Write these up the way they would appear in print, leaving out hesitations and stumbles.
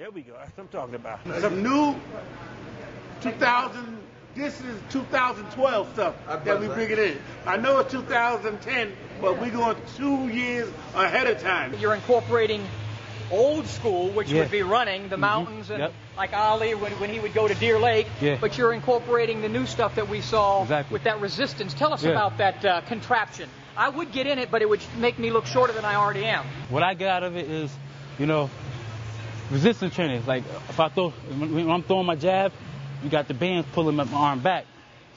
There we go. That's what I'm talking about. Some new 2000, this is 2012 stuff that we bring it in. I know it's 2010, but we're going 2 years ahead of time. You're incorporating old school, which would be running the mountains and like Ali when he would go to Deer Lake, but you're incorporating the new stuff that we saw with that resistance. Tell us about that contraption. I would get in it, but it would make me look shorter than I already am. What I get out of it is, resistance training. Like if I throw, when I'm throwing my jab, you got the bands pulling my arm back.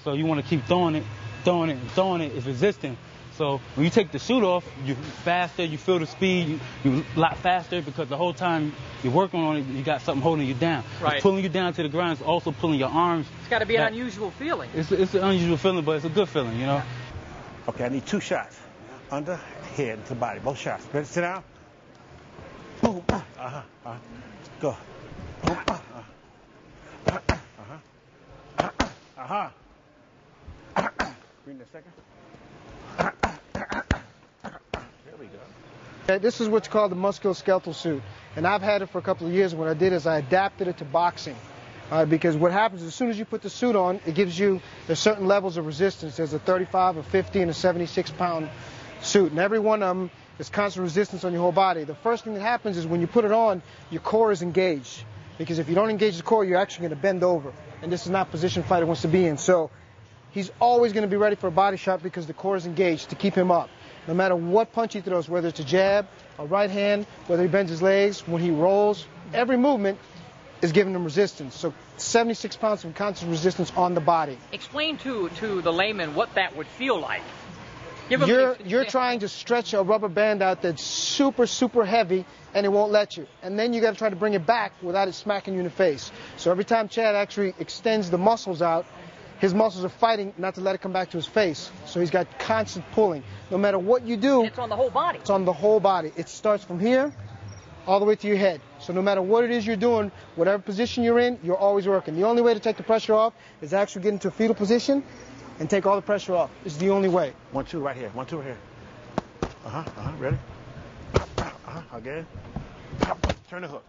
So you want to keep throwing it. It's resisting. So when you take the suit off, you're faster, you feel the speed, you're a lot faster because the whole time you're working on it, you got something holding you down. Right. It's pulling you down to the ground. It's also pulling your arms. It's got to be an unusual feeling. It's an unusual feeling, but it's a good feeling, Yeah. Okay, I need 2 shots. Under, head, to body. Both shots. Ready to sit down? Boom. Go. Boom. Bring the second. There we go. This is what's called the musculoskeletal suit, and I've had it for a couple of years. What I did is I adapted it to boxing, because what happens is as soon as you put the suit on, it gives you there's certain levels of resistance. There's a 35, a 50, and a 76-pound suit, and every one of them is constant resistance on your whole body. The first thing that happens is when you put it on, your core is engaged, because if you don't engage the core, you're actually going to bend over, and this is not a position fighter wants to be in. So he's always going to be ready for a body shot because the core is engaged to keep him up. No matter what punch he throws, whether it's a jab, a right hand, whether he bends his legs, when he rolls, every movement is giving him resistance. So 76 pounds of constant resistance on the body. Explain to the layman what that would feel like. You're trying to stretch a rubber band out that's super, super heavy, and it won't let you. And then you got to try to bring it back without it smacking you in the face. So every time Chad actually extends the muscles out, his muscles are fighting not to let it come back to his face. So he's got constant pulling. No matter what you do, it's on the whole body. It's on the whole body. It starts from here all the way to your head. So no matter what it is you're doing, whatever position you're in, you're always working. The only way to take the pressure off is actually get into a fetal position and take all the pressure off. It's the only way. 1, 2 right here. 1, 2 right here. Ready? Again. Turn the hook.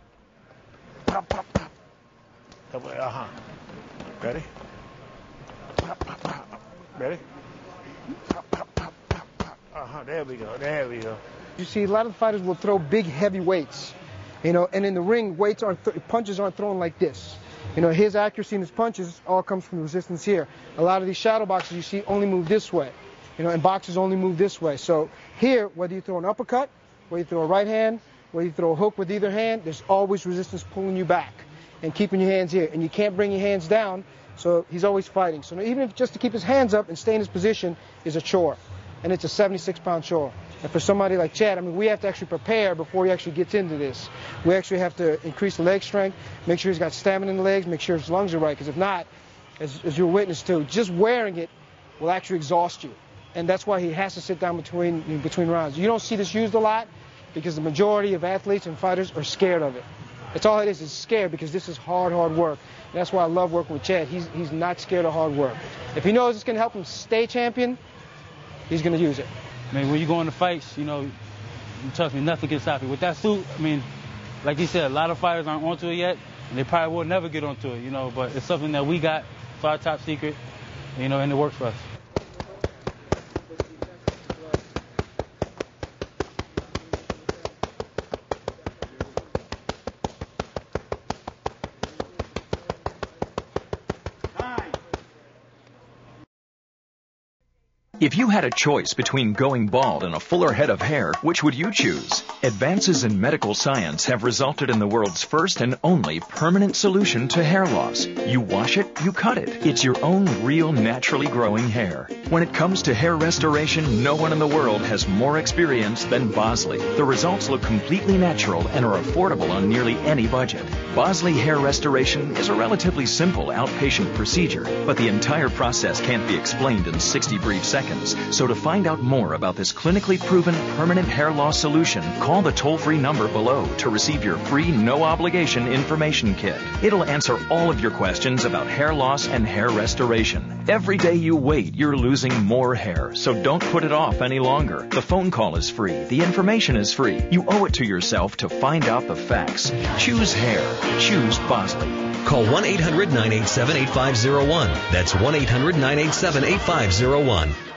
Ready? Ready? There we go. You see, a lot of the fighters will throw big, heavy weights, and in the ring, punches aren't thrown like this. His accuracy in his punches all comes from the resistance here. A lot of these shadow boxers you see only move this way, and boxers only move this way. So here, whether you throw an uppercut, whether you throw a right hand, whether you throw a hook with either hand, there's always resistance pulling you back and keeping your hands here. And you can't bring your hands down, so he's always fighting. So even if just to keep his hands up and stay in his position is a chore, and it's a 76-pound chore. And for somebody like Chad, we have to actually prepare before he actually gets into this. We actually have to increase the leg strength, make sure he's got stamina in the legs, make sure his lungs are right, because if not, as you're witness to, just wearing it will actually exhaust you. And that's why he has to sit down between rounds. You don't see this used a lot because the majority of athletes and fighters are scared of it. That's all it is scared, because this is hard work. And that's why I love working with Chad. He's not scared of hard work. If he knows it's going to help him stay champion, he's going to use it. When you go into fights, you trust me, nothing can stop you. With that suit, like you said, a lot of fighters aren't onto it yet, and they probably will never get onto it, but it's something that we got. It's our top secret, and it works for us. If you had a choice between going bald and a fuller head of hair, which would you choose? Advances in medical science have resulted in the world's first and only permanent solution to hair loss. You wash it, you cut it. It's your own real, naturally growing hair. When it comes to hair restoration, no one in the world has more experience than Bosley. The results look completely natural and are affordable on nearly any budget. Bosley Hair Restoration is a relatively simple outpatient procedure, but the entire process can't be explained in 60 brief seconds. seconds. So to find out more about this clinically proven permanent hair loss solution, call the toll-free number below to receive your free no-obligation information kit. It'll answer all of your questions about hair loss and hair restoration. Every day you wait, you're losing more hair, so don't put it off any longer. The phone call is free. The information is free. You owe it to yourself to find out the facts. Choose hair. Choose Bosley. Call 1-800-987-8501. That's 1-800-987-8501.